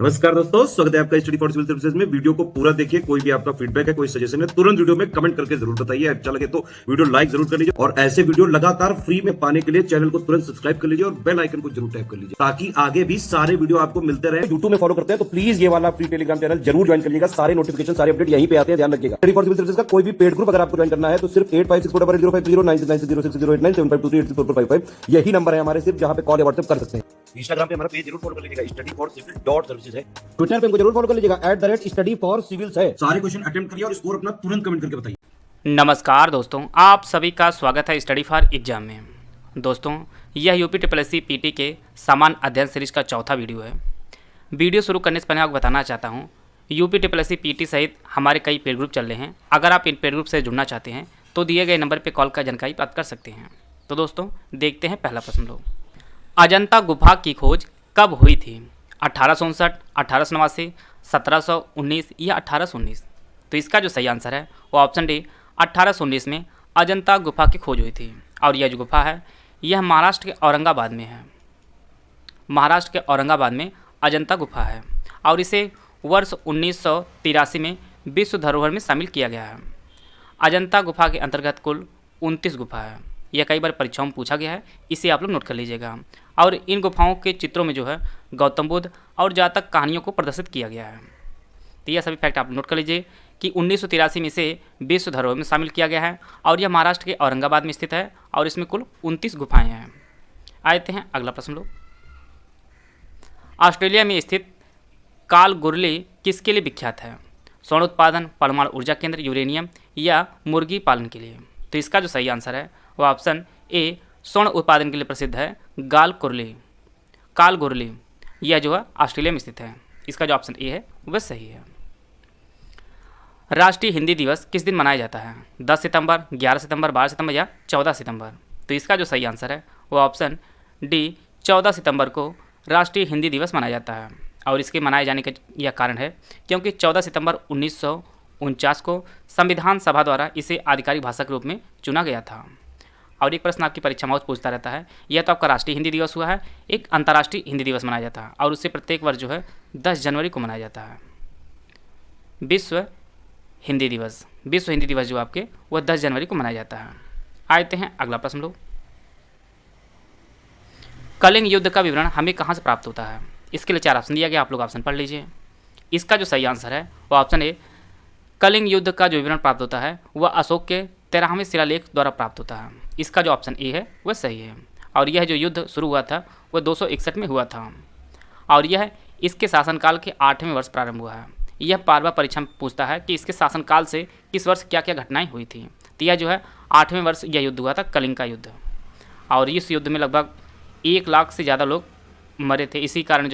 नमस्कार दोस्तों, स्वागत है आपका स्टडी फॉर सिविल सर्विसेज में। वीडियो को पूरा देखिए। कोई भी आपका फीडबैक है, कोई सजेशन है, तुरंत वीडियो में कमेंट करके जरूर बताइए। अच्छा लगे तो वीडियो लाइक जरूर कर लीजिए और ऐसे वीडियो लगातार फ्री में पाने के लिए चैनल को तुरंत सब्सक्राइब कर लीजिए और बेल आइकन को जरूर टैप कर लीजिए ताकि आगे भी सारे वीडियो आपको मिलते रहे। यूट्यूब में फॉलो करते हैं तो प्लीज ये वाला फ्री टेलीग्राम चैनल जरूर ज्वाइन करिएगा। सारे नोटिफिकेशन, सारे अपडेट यहीं पे आते हैं, ध्यान रखिएगा। स्टडी फॉर सिविल सर्विसेज का कोई भी पेड ग्रुप अगर आपको ज्वाइन करना है तो सिर्फ 8564809606097523864555 यही नंबर है हमारे, सिर्फ जहां पे कॉल या व्हाट्सएप कर सकते हैं। इंस्टाग्राम पे हमारा पेज जरूर फॉलो कर लीजिएगा, स्टडी फॉर सिविल .सर्विसेज है। ट्विटर पे हमको जरूर फॉलो कर लीजिएगा, @study for civils है। सारे क्वेश्चन अटेम्प्ट करिए और स्कोर अपना तुरंत कमेंट करके बताइए। नमस्कार दोस्तों, आप सभी का स्वागत है स्टडी फॉर एग्जाम में। दोस्तों, यह यूपी SSSC PT के सामान्य अध्ययन सीरीज का चौथा वीडियो है। वीडियो शुरू करने से पहले आपको बताना चाहता हूं, यूपी SSSC PT सहित हमारे कई पेड ग्रुप चल रहे हैं। अगर आप इन पेड ग्रुप से जुड़ना चाहते हैं तो दिए गए नंबर पर कॉल कर जानकारी प्राप्त कर सकते हैं। तो दोस्तों, देखते हैं पहला प्रश्न लोग। अजंता गुफा की खोज कब हुई थी? 1859, 1889, 1719 या 1819? तो इसका जो सही आंसर है वो ऑप्शन डी 1819 में अजंता गुफा की खोज हुई थी। और यह जो गुफा है यह महाराष्ट्र के औरंगाबाद में है। महाराष्ट्र के औरंगाबाद में अजंता गुफा है और इसे वर्ष 1983 में विश्व धरोहर में शामिल किया गया है। अजंता गुफा के अंतर्गत कुल 29 गुफा है। यह कई बार परीक्षाओं में पूछा गया है, इसे आप लोग नोट कर लीजिएगा। और इन गुफाओं के चित्रों में जो है गौतम बुद्ध और जातक कहानियों को प्रदर्शित किया गया है। तो यह सभी फैक्ट आप नोट कर लीजिए कि 1983 में इसे विश्व धरोहर में शामिल किया गया है और यह महाराष्ट्र के औरंगाबाद में स्थित है और इसमें कुल 29 गुफाएं हैं। आते हैं अगला प्रश्न लोग। ऑस्ट्रेलिया में स्थित कालगुरली किसके लिए विख्यात है? स्वर्ण उत्पादन, परमाणु ऊर्जा केंद्र, यूरेनियम या मुर्गी पालन के लिए? तो इसका जो सही आंसर है वो ऑप्शन ए स्वर्ण उत्पादन के लिए प्रसिद्ध है कालगुरली। यह जो है ऑस्ट्रेलिया में स्थित है। इसका जो ऑप्शन ए है वह सही है। राष्ट्रीय हिंदी दिवस किस दिन मनाया जाता है? 10 सितंबर, 11 सितंबर, 12 सितंबर या 14 सितंबर? तो इसका जो सही आंसर है वो ऑप्शन डी 14 सितंबर को राष्ट्रीय हिंदी दिवस मनाया जाता है। और इसके मनाए जाने का यह कारण है क्योंकि 14 सितंबर 1949 को संविधान सभा द्वारा इसे आधिकारिक भाषा के रूप में चुना गया था। और एक प्रश्न आपकी परीक्षा में पूछता रहता है, यह तो आपका राष्ट्रीय हिंदी दिवस हुआ है, एक अंतर्राष्ट्रीय हिंदी दिवस मनाया जाता है और उससे प्रत्येक वर्ष जो है 10 जनवरी को मनाया जाता है। विश्व हिंदी दिवस जो आपके वह 10 जनवरी को मनाया जाता है। आते हैं अगला प्रश्न लोग। कलिंग युद्ध का विवरण हमें कहाँ से प्राप्त होता है? इसके लिए 4 ऑप्शन दिया गया, आप लोग ऑप्शन पढ़ लीजिए। इसका जो सही आंसर है वो ऑप्शन ए कलिंग युद्ध का जो विवरण प्राप्त होता है वह अशोक के 13वें शिलालेख द्वारा प्राप्त होता है। इसका जो ऑप्शन ए है वह सही है। और यह जो युद्ध शुरू हुआ था वह 261 में हुआ था और यह इसके शासनकाल के 8वें वर्ष प्रारंभ हुआ है। यह बार बार परीक्षा में पूछता है कि इसके शासनकाल से किस वर्ष क्या क्या घटनाएं हुई थी। तो यह जो है 8वें वर्ष यह युद्ध हुआ था, कलिंग का युद्ध। और इस युद्ध में लगभग 1 लाख से ज़्यादा लोग मरे थे। इसी कारण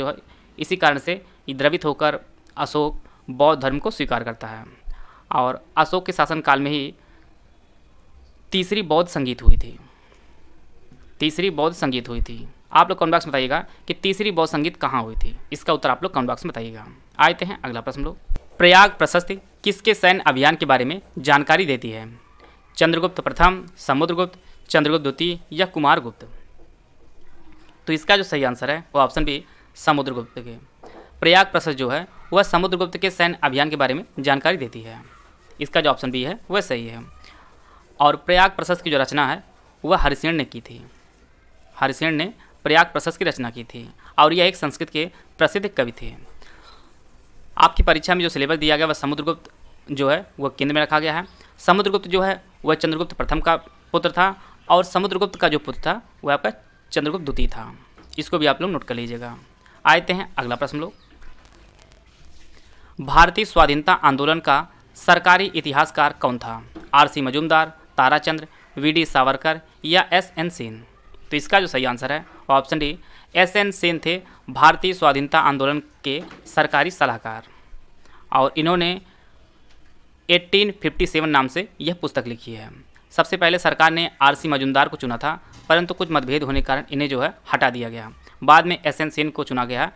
से द्रवित होकर अशोक बौद्ध धर्म को स्वीकार करता है। और अशोक के शासनकाल में ही तीसरी बौद्ध संगीत हुई थी। आप लोग कमेंट बॉक्स में बताइएगा कि तीसरी बौद्ध संगीत कहाँ हुई थी। इसका उत्तर आप लोग कमेंट बॉक्स में बताइएगा। आते हैं अगला प्रश्न लोग। प्रयाग प्रशस्ति किसके सैन्य अभियान के बारे में जानकारी देती है? चंद्रगुप्त प्रथम, समुद्रगुप्त, चंद्रगुप्त द्वितीय या कुमारगुप्त? तो इसका जो सही आंसर है वो ऑप्शन बी समुद्रगुप्त के। प्रयाग प्रशस्ति जो है वह समुद्रगुप्त के सैन्य अभियान के बारे में जानकारी देती है। इसका जो ऑप्शन बी है वह सही है। और प्रयाग प्रशस्ति की जो रचना है वह हरिसेन ने की थी। हरिसेन ने प्रयाग प्रशस्ति की रचना की थी और यह एक संस्कृत के प्रसिद्ध कवि थे। आपकी परीक्षा में जो सिलेबस दिया गया वह समुद्रगुप्त जो है वह केंद्र में रखा गया है। समुद्रगुप्त जो है वह चंद्रगुप्त प्रथम का पुत्र था और समुद्रगुप्त का जो पुत्र था वह आपका चंद्रगुप्त द्वितीय था। इसको भी आप लोग नोट कर लीजिएगा। आते हैं अगला प्रश्न लोग। भारतीय स्वाधीनता आंदोलन का सरकारी इतिहासकार कौन था? RC मजूमदार, ताराचंद्र, VD सावरकर या SN सेन? तो इसका जो सही आंसर है ऑप्शन डी SN सेन थे भारतीय स्वाधीनता आंदोलन के सरकारी सलाहकार। और इन्होंने 1857 नाम से यह पुस्तक लिखी है। सबसे पहले सरकार ने RC मजूमदार को चुना था, परंतु कुछ मतभेद होने के कारण इन्हें जो है हटा दिया गया। बाद में SN सेन को चुना गया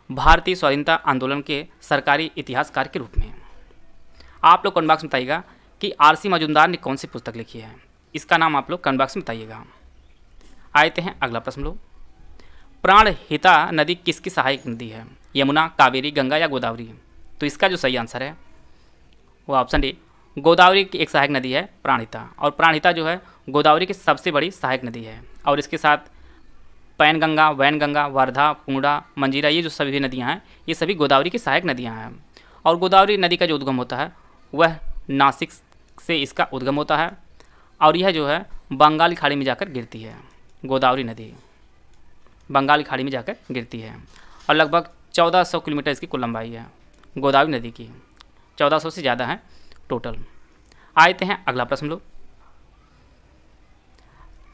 भारतीय स्वाधीनता आंदोलन के सरकारी इतिहासकार के रूप में। आप लोग कमेंट बॉक्स में बताइएगा कि RC मजूमदार ने कौन सी पुस्तक लिखी है। इसका नाम आप लोग कमेंट बॉक्स में बताइएगा। आते हैं अगला प्रश्न लोग। प्राणहिता नदी किसकी सहायक नदी है? यमुना, कावेरी, गंगा या गोदावरी? तो इसका जो सही आंसर है वो ऑप्शन डी, गोदावरी की एक सहायक नदी है प्राणहिता, और प्राणहिता जो है गोदावरी की सबसे बड़ी सहायक नदी है। और इसके साथ पैनगंगा, वैनगंगा, वर्धा, पूर्णा, मंजीरा, ये जो सभी नदियाँ हैं ये सभी गोदावरी की सहायक नदियाँ हैं। और गोदावरी नदी का जो उद्गम होता है वह नासिक से इसका उद्गम होता है, और यह जो है बंगाल की खाड़ी में जाकर गिरती है। गोदावरी नदी बंगाल की खाड़ी में जाकर गिरती है, और लगभग 1400 किलोमीटर इसकी कुल लंबाई है गोदावरी नदी की, 1400 से ज़्यादा है टोटल। आते हैं अगला प्रश्न लोग,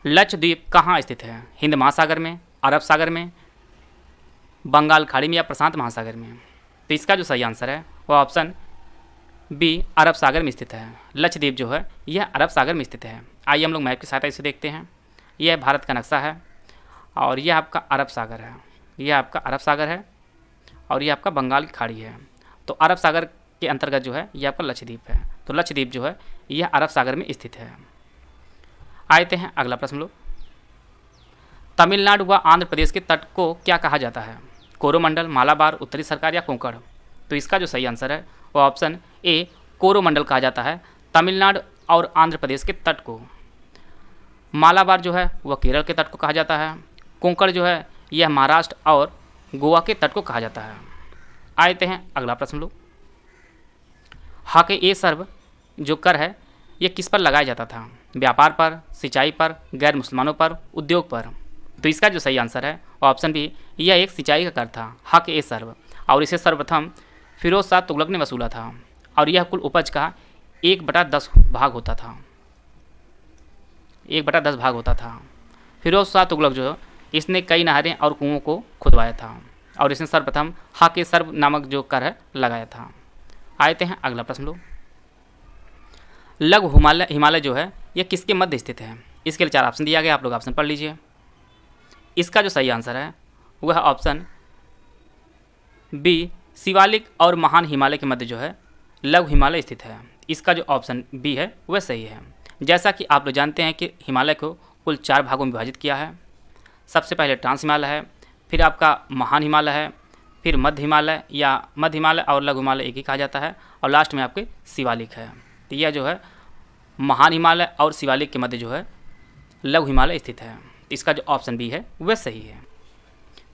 लक्षद्वीप कहाँ स्थित है? हिंद महासागर में, अरब सागर में, बंगाल खाड़ी में या प्रशांत महासागर में? तो इसका जो सही आंसर है वो ऑप्शन बी, अरब सागर में स्थित है। लक्षद्वीप जो है यह अरब सागर में स्थित है। आइए हम लोग मैप की सहायता से देखते हैं। यह भारत का नक्शा है, और यह आपका अरब सागर है, यह आपका अरब सागर है, और यह आपका बंगाल की खाड़ी है। तो अरब सागर के अंतर्गत जो है यह आपका लक्षद्वीप है। तो लक्षद्वीप जो है यह अरब सागर में स्थित है। आते हैं अगला प्रश्न लोग, तमिलनाडु व आंध्र प्रदेश के तट को क्या कहा जाता है? कोरोमंडल, मालाबार, उत्तरी सरकार या कोंकण? तो इसका जो सही आंसर है वो ऑप्शन ए, कोरोमंडल कहा जाता है तमिलनाडु और आंध्र प्रदेश के तट को। मालाबार जो है वह केरल के तट को कहा जाता है। कोंकण जो है यह महाराष्ट्र और गोवा के तट को कहा जाता है। आते हैं अगला प्रश्न लोग, हाके ए सर्व जो कर है यह किस पर लगाया जाता था? व्यापार पर, सिंचाई पर, गैर मुसलमानों पर, उद्योग पर? तो इसका जो सही आंसर है ऑप्शन बी, यह एक सिंचाई का कर था, हक ए सर्व, और इसे सर्वप्रथम फिरोज शाह तुगलक ने वसूला था, और यह कुल उपज का 1/10 भाग होता था, 1/10 भाग होता था। फिरोज शाह तुगलक जो है इसने कई नहरें और कुओं को खुदवाया था, और इसने सर्वप्रथम हक ए सर्व नामक जो कर है लगाया था। आते हैं अगला प्रश्न लोग, लघु हिमालय जो है यह किसके मध्य स्थित है? इसके लिए 4 ऑप्शन दिया गया, आप लोग ऑप्शन पढ़ लीजिए। इसका जो सही आंसर है वह ऑप्शन बी, शिवालिक और महान हिमालय के मध्य जो है लघु हिमालय स्थित है। इसका जो ऑप्शन बी है वह सही है। जैसा कि आप लोग जानते हैं कि हिमालय को कुल 4 भागों में विभाजित किया है। सबसे पहले ट्रांस हिमालय है, फिर आपका महान हिमालय है, फिर मध्य हिमालय या मध्य हिमालय और लघु हिमालय एक ही कहा जाता है, और लास्ट में आपके शिवालिक है। तो यह जो है महान हिमालय और शिवालिक के मध्य जो है लघु हिमालय स्थित है। इसका जो ऑप्शन बी है वह सही है।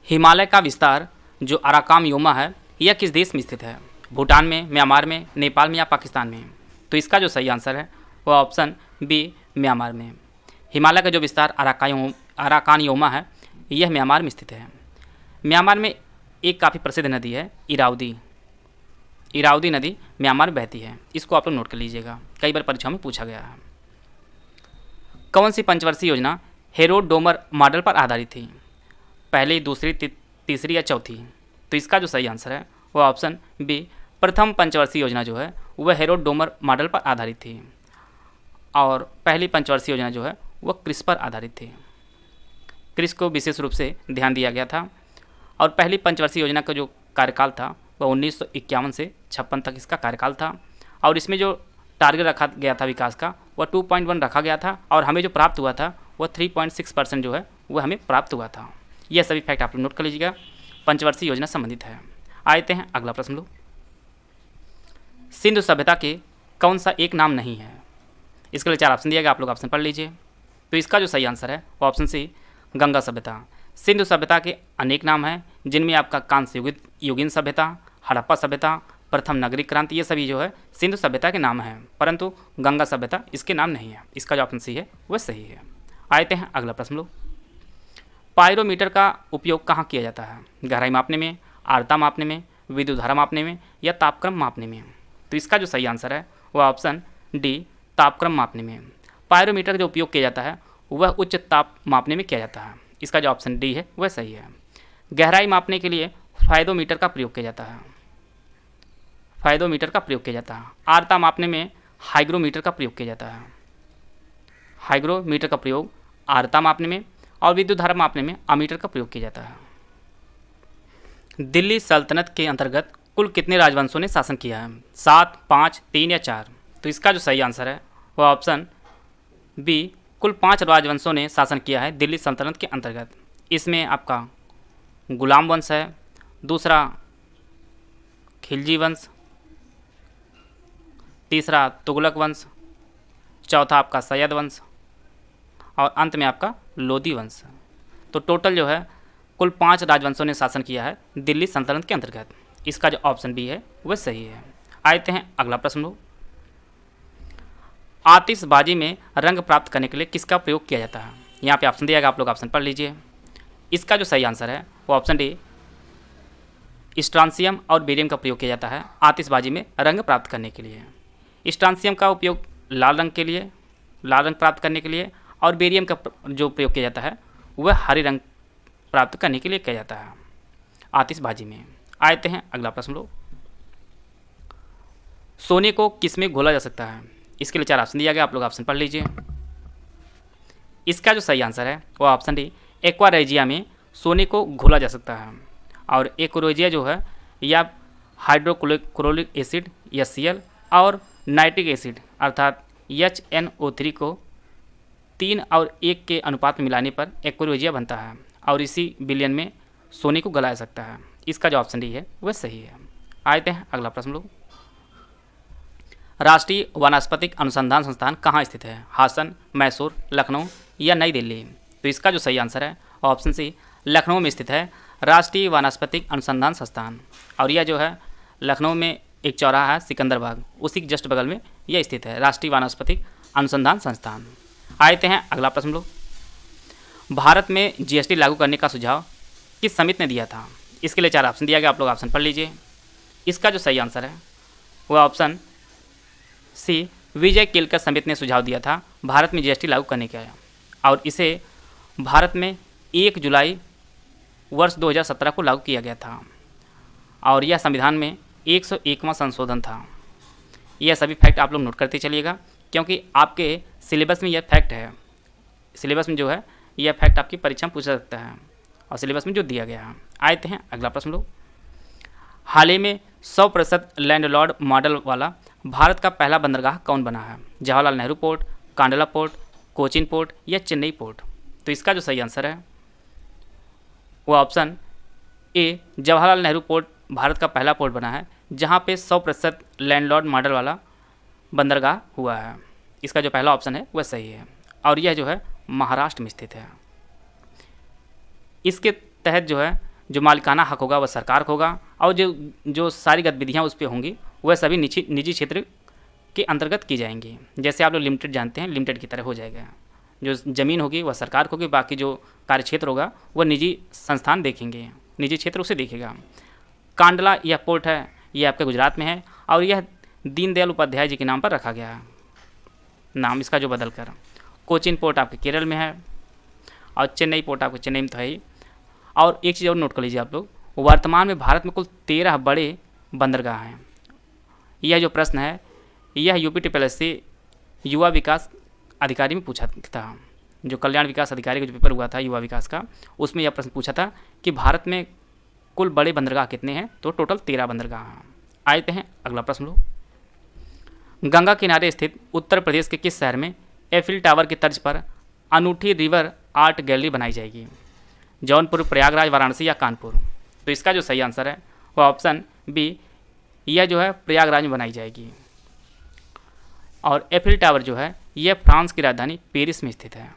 हिमालय का विस्तार जो अराकाम योमा है यह किस देश में स्थित है? भूटान में, म्यांमार में, नेपाल में या पाकिस्तान में? तो इसका जो सही आंसर है वह ऑप्शन बी, म्यांमार में। हिमालय का जो विस्तार अराकान योमा है यह म्यांमार में स्थित है। म्यांमार में एक काफ़ी प्रसिद्ध नदी है इरावदी, इरावदी नदी म्यांमार में बहती है। इसको आप लोग नोट कर लीजिएगा, कई बार परीक्षाओं में पूछा गया है। कौन सी पंचवर्षीय योजना हेरोड डोमर मॉडल पर आधारित थी? पहली, दूसरी, तीसरी या चौथी? तो इसका जो सही आंसर है वह ऑप्शन बी, प्रथम पंचवर्षीय योजना जो है वह हेरोड डोमर मॉडल पर आधारित थी, और पहली पंचवर्षीय योजना जो है वह क्रिस पर आधारित थी। क्रिस को विशेष रूप से ध्यान दिया गया था, और पहली पंचवर्षीय योजना का जो कार्यकाल था वह 1951 से 56 तक इसका कार्यकाल था, और इसमें जो टारगेट रखा गया था विकास का वह 2.1 रखा गया था, और हमें जो प्राप्त हुआ था वह 3.6% जो है वह हमें प्राप्त हुआ था। यह सभी फैक्ट आप लोग नोट कर लीजिएगा, पंचवर्षीय योजना संबंधित है। आते हैं अगला प्रश्न लोग, सिंधु सभ्यता के कौन सा एक नाम नहीं है? इसके लिए 4 ऑप्शन दिया गया, आप लोग ऑप्शन पढ़ लीजिए। तो इसका जो सही आंसर है वो ऑप्शन सी, गंगा सभ्यता। सिंधु सभ्यता के अनेक नाम हैं, जिनमें आपका कांस्य युगीन सभ्यता, हड़प्पा सभ्यता, प्रथम नगरीय क्रांति, ये सभी जो है सिंधु सभ्यता के नाम हैं, परंतु गंगा सभ्यता इसके नाम नहीं है। इसका जो ऑप्शन सी है वह सही है। आते हैं अगला प्रश्न लोग, पायरोमीटर का उपयोग कहाँ किया जाता है? गहराई मापने में, आर्द्रता मापने में, विद्युत धारा मापने में या तापक्रम मापने में? तो इसका जो सही आंसर है वह ऑप्शन डी, तापक्रम मापने में। पायरोमीटर का जो उपयोग किया जाता है वह उच्च ताप मापने में किया जाता है। इसका जो ऑप्शन डी है वह सही है। गहराई मापने के लिए फायदोमीटर का प्रयोग किया जाता है, फायदोमीटर का प्रयोग किया जाता है। आर्द्रता मापने में हाइग्रोमीटर का प्रयोग किया जाता है, हाइग्रोमीटर का प्रयोग आर्द्रता मापने में, और विद्युत धारा मापने में अमीटर का प्रयोग किया जाता है। दिल्ली सल्तनत के अंतर्गत कुल कितने राजवंशों ने शासन किया है? 7, 5, 3 या 4? तो इसका जो सही आंसर है वह ऑप्शन बी, कुल 5 राजवंशों ने शासन किया है दिल्ली सल्तनत के अंतर्गत। इसमें आपका गुलाम वंश है, दूसरा खिलजी वंश, तीसरा तुगलक वंश, चौथा आपका सैयद वंश और अंत में आपका लोदी वंश। तो टोटल जो है कुल 5 राजवंशों ने शासन किया है दिल्ली सल्तनत के अंतर्गत। इसका जो ऑप्शन बी है वह सही है। आते हैं अगला प्रश्न लो। आतिशबाजी में रंग प्राप्त करने के लिए किसका प्रयोग किया जाता है? यहाँ पे ऑप्शन दिया गया, आप लोग ऑप्शन पढ़ लीजिए। इसका जो सही आंसर है वो ऑप्शन डी स्ट्रांसियम और बेरियम का प्रयोग किया जाता है आतिशबाजी में रंग प्राप्त करने के लिए। स्ट्रांसियम का उपयोग लाल रंग प्राप्त करने के लिए, और बेरियम का जो प्रयोग किया जाता है वह हरे रंग प्राप्त करने के लिए किया जाता है आतिशबाजी में। आते हैं अगला प्रश्न लो। सोने को किस में घोला जा सकता है? इसके लिए 4 ऑप्शन दिया गया, आप लोग ऑप्शन पढ़ लीजिए। इसका जो सही आंसर है वो ऑप्शन डी एक्वा रेजिया में सोने को घोला जा सकता है। और एक्वा जो है या हाइड्रोक्लोरिक एसिड HCl और नाइट्रिक एसिड अर्थात HNO3 को 3 और 1 के अनुपात में मिलाने पर एक्वा बनता है और इसी विलयन में सोने को गलाया जा सकता है। इसका जो ऑप्शन डी है वह सही है। आते हैं अगला प्रश्न लोग। राष्ट्रीय वानस्पतिक अनुसंधान संस्थान कहाँ स्थित है? हासन, मैसूर, लखनऊ या नई दिल्ली? तो इसका जो सही आंसर है ऑप्शन सी लखनऊ में स्थित है राष्ट्रीय वानस्पतिक अनुसंधान संस्थान। और यह जो है लखनऊ में एक चौराहा है सिकंदर बाग, उसी के जस्ट बगल में यह स्थित है राष्ट्रीय वानस्पतिक अनुसंधान संस्थान। आते हैं अगला प्रश्न लोग। भारत में GST लागू करने का सुझाव किस समिति ने दिया था? इसके लिए 4 ऑप्शन दिया गया, आप लोग ऑप्शन पढ़ लीजिए। इसका जो सही आंसर है वह ऑप्शन सी विजय केलकर समिति ने सुझाव दिया था भारत में GST लागू करने का, और इसे भारत में 1 जुलाई वर्ष 2017 को लागू किया गया था। और यह संविधान में 101वां संशोधन था। यह सभी फैक्ट आप लोग नोट करते चलिएगा, क्योंकि आपके सिलेबस में यह फैक्ट है। सिलेबस में जो है यह फैक्ट आपकी परीक्षा में पूछा सकता है और सिलेबस में जो दिया गया है। आते हैं अगला प्रश्न लोग। हाल ही में 100% लैंडलॉर्ड मॉडल वाला भारत का पहला बंदरगाह कौन बना है? Jawaharlal Nehru port, Kandla port, Cochin port या चेन्नई पोर्ट? तो इसका जो सही आंसर है वो option A Jawaharlal Nehru port Bharat का पहला पोर्ट बना है जहां पे 100% लैंडलॉर्ड मॉडल वाला बंदरगाह हुआ है। इसका जो पहला ऑप्शन है वह सही है और यह जो है महाराष्ट्र में स्थित है। इसके तहत जो है जो मालिकाना हक होगा वह सरकार को होगा और जो सारी गतिविधियाँ उस पर होंगी वह सभी निजी क्षेत्र के अंतर्गत की जाएंगी। जैसे आप लोग लिमिटेड जानते हैं, लिमिटेड की तरह हो जाएगा। जो ज़मीन होगी वह सरकार को होगी, बाकी जो कार्य क्षेत्र होगा वह निजी संस्थान देखेंगे, निजी क्षेत्र उसे देखेगा। कांडला यह पोर्ट है, यह आपके गुजरात में है और यह दीनदयाल उपाध्याय जी के नाम पर रखा गया है, नाम इसका जो बदल कर। कोचीन पोर्ट आपके केरल में है और चेन्नई पोर्ट आपके चेन्नई में तो है ही। और एक चीज़ और नोट कर लीजिए आप लोग, वर्तमान में भारत में कुल 13 बड़े बंदरगाह हैं। यह जो प्रश्न है यह UPSSC युवा विकास अधिकारी में पूछा था। जो कल्याण विकास अधिकारी का जो पेपर हुआ था युवा विकास का, उसमें यह प्रश्न पूछा था कि भारत में कुल बड़े बंदरगाह कितने हैं? तो टोटल 13 बंदरगाह हैं। आते हैं अगला प्रश्न लो। गंगा किनारे स्थित उत्तर प्रदेश के किस शहर में एफिल टावर की तर्ज पर अनूठी रिवर आर्ट गैलरी बनाई जाएगी? जौनपुर, प्रयागराज, वाराणसी या कानपुर? तो इसका जो सही आंसर है वह ऑप्शन बी, यह जो है प्रयागराज में बनाई जाएगी। और एफिल टावर जो है यह फ्रांस की राजधानी पेरिस में स्थित है।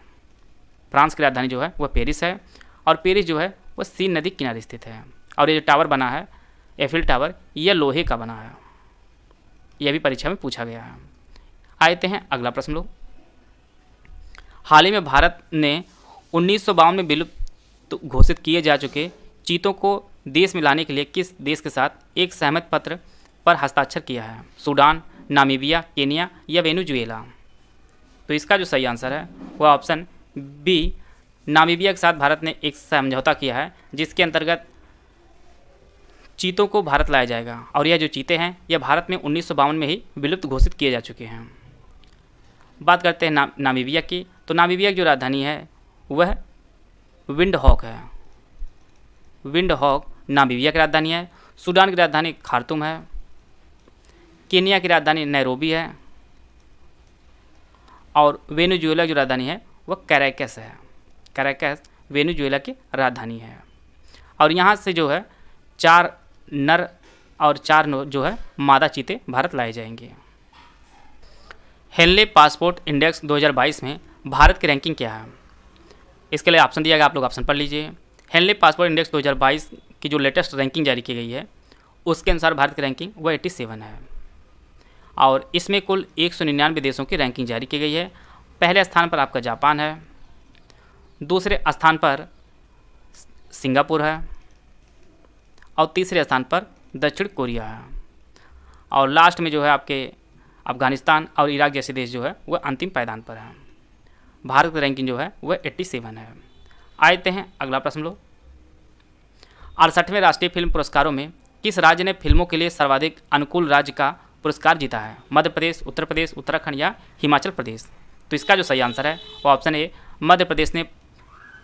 फ्रांस की राजधानी जो है वह पेरिस है और पेरिस जो है वह सीन नदी किनारे स्थित है। और ये जो टावर बना है एफिल टावर, यह लोहे का बना है। यह भी परीक्षा में पूछा गया है। आते हैं अगला प्रश्न लोग। हाल ही में भारत ने 1952 में विलुप्त घोषित किए जा चुके चीतों को देश में लाने के लिए किस देश के साथ एक सहमति पत्र पर हस्ताक्षर किया है? सूडान, नामीबिया, केनिया या वेनेजुएला? तो इसका जो सही आंसर है वह ऑप्शन बी, नामीबिया के साथ भारत ने एक समझौता किया है जिसके अंतर्गत चीतों को भारत लाया जाएगा। और यह जो चीते हैं यह भारत में 1952 में ही विलुप्त घोषित किए जा चुके हैं। बात करते हैं नामीबिया की। तो नामीबिया की जो राजधानी है वह विंडहॉक है। विंडहॉक नामीबिया की राजधानी है। सूडान की राजधानी खार्तूम है। केनिया की राजधानी नैरोबी है और वेनेजुएला की जो राजधानी है वह कैराकस है। कैराकस वेनेजुएला की राजधानी है। और यहाँ से जो है 4 नर और 4 जो है मादा चीते भारत लाए जाएंगे। हेनले पासपोर्ट इंडेक्स 2022 में भारत की रैंकिंग क्या है? इसके लिए ऑप्शन दिया गया, आप लोग ऑप्शन पढ़ लीजिए। हेनले पासपोर्ट इंडेक्स 2022 की जो लेटेस्ट रैंकिंग जारी की गई है उसके अनुसार भारत की रैंकिंग वो 87 है और इसमें कुल 199 देशों की रैंकिंग जारी की गई है। पहले स्थान पर आपका जापान है, दूसरे स्थान पर सिंगापुर है और तीसरे स्थान पर दक्षिण कोरिया है और लास्ट में जो है आपके अफगानिस्तान और इराक जैसे देश जो है वह अंतिम पायदान पर है। भारत की रैंकिंग जो है वह 87 है। आते हैं अगला प्रश्न लो। 68वें राष्ट्रीय फिल्म पुरस्कारों में किस राज्य ने फिल्मों के लिए सर्वाधिक अनुकूल राज्य का पुरस्कार जीता है? मध्य प्रदेश, उत्तर प्रदेश, उत्तराखंड या हिमाचल प्रदेश? तो इसका जो सही आंसर है वो ऑप्शन ए मध्य प्रदेश ने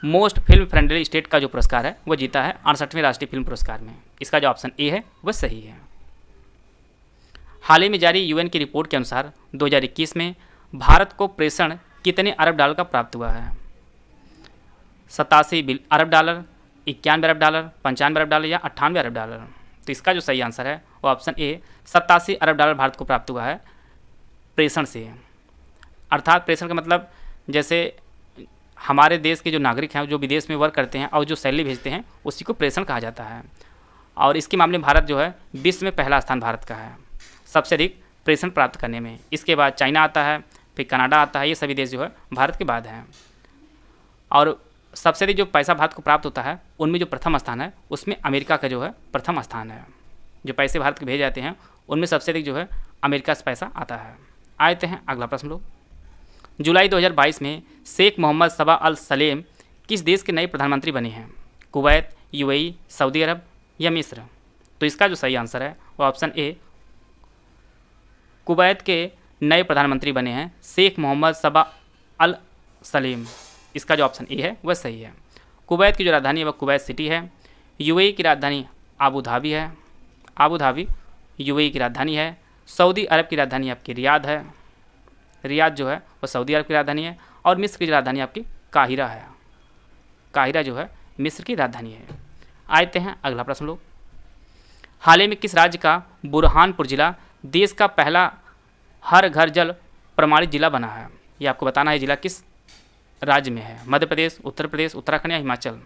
मोस्ट फिल्म फ्रेंडली स्टेट का जो पुरस्कार है वो जीता है 68वें राष्ट्रीय फिल्म पुरस्कार में। इसका जो ऑप्शन ए है वह सही है। हाल ही में जारी यूएन की रिपोर्ट के अनुसार 2021 में भारत को प्रेषण कितने अरब डॉलर का प्राप्त हुआ है? 87 अरब डॉलर, 91 अरब डॉलर, 95 अरब डॉलर या 98 अरब डॉलर? तो इसका जो सही आंसर है वो option A 87 Arab dollar Bharat को प्राप्त हुआ है प्रेषण से। अर्थात प्रेषण का मतलब जैसे हमारे देश के जो नागरिक हैं जो विदेश में वर्क करते हैं और जो सैलरी भेजते हैं उसी को प्रेषण कहा जाता है और इसके मामले में भारत जो है विश्व में पहला स्थान भारत का है सबसे अधिक प्रेषण प्राप्त करने में। इसके बाद चाइना आता है, फिर कनाडा आता है, ये सभी देश जो है भारत के बाद हैं। और सबसे अधिक जो पैसा भारत को प्राप्त होता है उनमें जो प्रथम स्थान है उसमें अमेरिका का जो है प्रथम स्थान है। जो पैसे भारत को भेजे जाते हैं उनमें सबसे अधिक जो है अमेरिका से पैसा आता है। आते हैं अगला प्रश्न लोग। जुलाई 2022 में शेख मोहम्मद सबा अल सलेम किस देश के नए प्रधानमंत्री बने हैं? कुवैत, यूएई, सऊदी अरब या मिस्र? तो इसका जो सही आंसर है वो ऑप्शन ए कुवैत के नए प्रधानमंत्री बने हैं शेख मोहम्मद सबा अल सलेम। इसका जो ऑप्शन ए है वह सही है। कुवैत की जो राजधानी है वह कुवैत सिटी है। यूएई की राजधानी आबू धाबी है, आबू धाबी यूएई की राजधानी है। सऊदी अरब की राजधानी आपकी रियाद है, रियाद जो है वह सऊदी अरब की राजधानी है। और मिस्र की राजधानी आपकी काहिरा है, काहिरा जो है मिस्र की राजधानी है। आते हैं अगला प्रश्न लोग। हाल ही में किस राज्य का बुरहानपुर जिला देश का पहला हर घर जल प्रमाणित जिला बना है? ये आपको बताना है जिला किस राज्य में है, मध्य प्रदेश, उत्तर प्रदेश, उत्तराखंड या हिमाचल?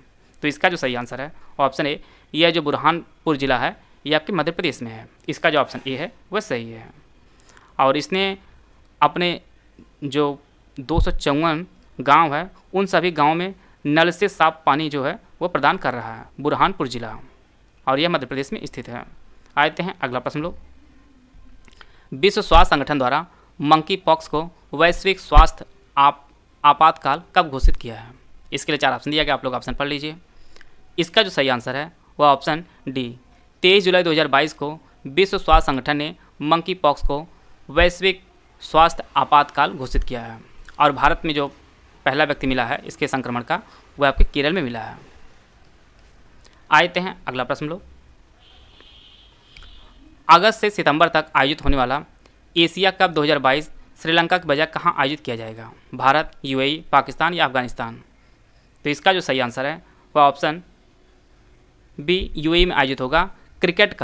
तो इसका जो सही आंसर है ऑप्शन ए, यह जो बुरहानपुर जिला है ये आपके मध्य प्रदेश में है। इसका जो ऑप्शन ए है वह सही है। और इसने अपने जो 254 गांव है उन सभी गांव में नल से साफ पानी जो है वो प्रदान कर रहा है बुरहानपुर जिला, और यह मध्य प्रदेश में स्थित है। आते हैं अगला प्रश्न लोग। विश्व स्वास्थ्य संगठन द्वारा मंकी पॉक्स को वैश्विक स्वास्थ्य आपातकाल कब घोषित किया है? इसके लिए 4 ऑप्शन दिया गया, आप लोग ऑप्शन पढ़ लीजिए। इसका जो सही आंसर है वह ऑप्शन डी 23 जुलाई 2022 को विश्व स्वास्थ्य संगठन ने मंकी पॉक्स को वैश्विक स्वास्थ्य आपातकाल घोषित किया है। और भारत में जो पहला व्यक्ति मिला है इसके संक्रमण का वह आपके केरल में मिला है। आते हैं अगला प्रश्न लोग। अगस्त से सितंबर तक आयोजित होने वाला एशिया कप 2022 श्रीलंका के बजाय कहाँ आयोजित किया जाएगा? भारत, यूएई, पाकिस्तान या अफगानिस्तान? तो इसका जो सही आंसर है वह ऑप्शन बी यूएई में आयोजित होगा। क्रिकेट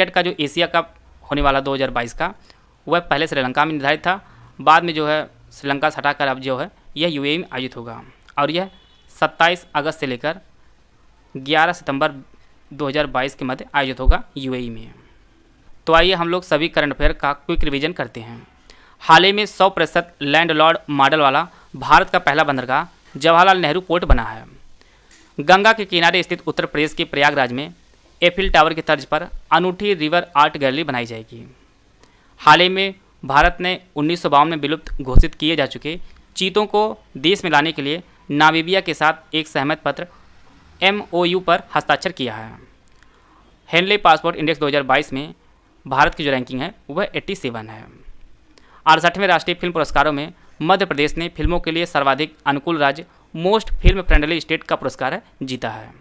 का जो एशिया कप होने वाला 2022 का वह पहले श्रीलंका में निर्धारित था, बाद में जो है श्रीलंका से हटाकर अब जो है यह यूएई में आयोजित होगा और यह 27 अगस्त से लेकर 11 सितंबर 2022 के मध्य आयोजित होगा यूएई में। तो आइए हम लोग सभी करंट अफेयर का क्विक रिवीजन करते हैं। हाल ही में 100% लैंडलॉर्ड मॉडल वाला भारत का पहला बंदरगाह जवाहरलाल नेहरू पोर्ट बना है। गंगा के किनारे स्थित उत्तर प्रदेश के प्रयागराज में एफिल टावर की तर्ज पर अनूठी रिवर आर्ट गैलरी बनाई जाएगी। हाल ही में भारत ने 1952 में विलुप्त घोषित किए जा चुके चीतों को देश में लाने के लिए नामीबिया के साथ एक सहमति पत्र MOU पर हस्ताक्षर किया है। हेनले पासपोर्ट इंडेक्स 2022 में भारत की जो रैंकिंग है वह 87 है। 68वें राष्ट्रीय फिल्म पुरस्कारों में मध्य प्रदेश ने फिल्मों के लिए सर्वाधिक अनुकूल राज्य मोस्ट फिल्म फ्रेंडली स्टेट का पुरस्कार जीता है।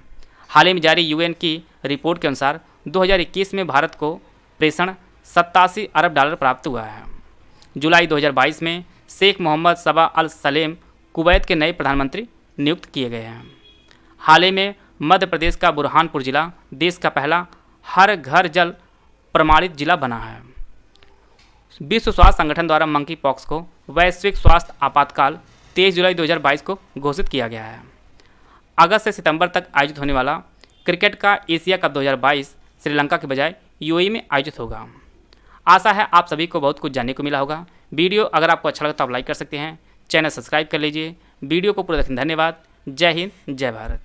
हाल ही में जारी यूएन की रिपोर्ट के अनुसार 2021 में भारत को प्रेषण 87 अरब डॉलर प्राप्त हुआ है। जुलाई 2022 में शेख मोहम्मद सबा अल सलेम कुवैत के नए प्रधानमंत्री नियुक्त किए गए हैं। हाल ही में मध्य प्रदेश का बुरहानपुर जिला देश का पहला हर घर जल प्रमाणित जिला बना है। विश्व स्वास्थ्य संगठन द्वारा मंकी पॉक्स को वैश्विक स्वास्थ्य आपातकाल 23 जुलाई 2022 को घोषित किया गया है। अगस्त से सितंबर तक आयोजित होने वाला क्रिकेट का एशिया कप 2022 श्रीलंका के बजाय यूएई में आयोजित होगा। आशा है आप सभी को बहुत कुछ जानने को मिला होगा। वीडियो अगर आपको अच्छा लगा तो आप लाइक कर सकते हैं, चैनल सब्सक्राइब कर लीजिए। वीडियो को पूरा देखने धन्यवाद। जय हिंद, जय भारत।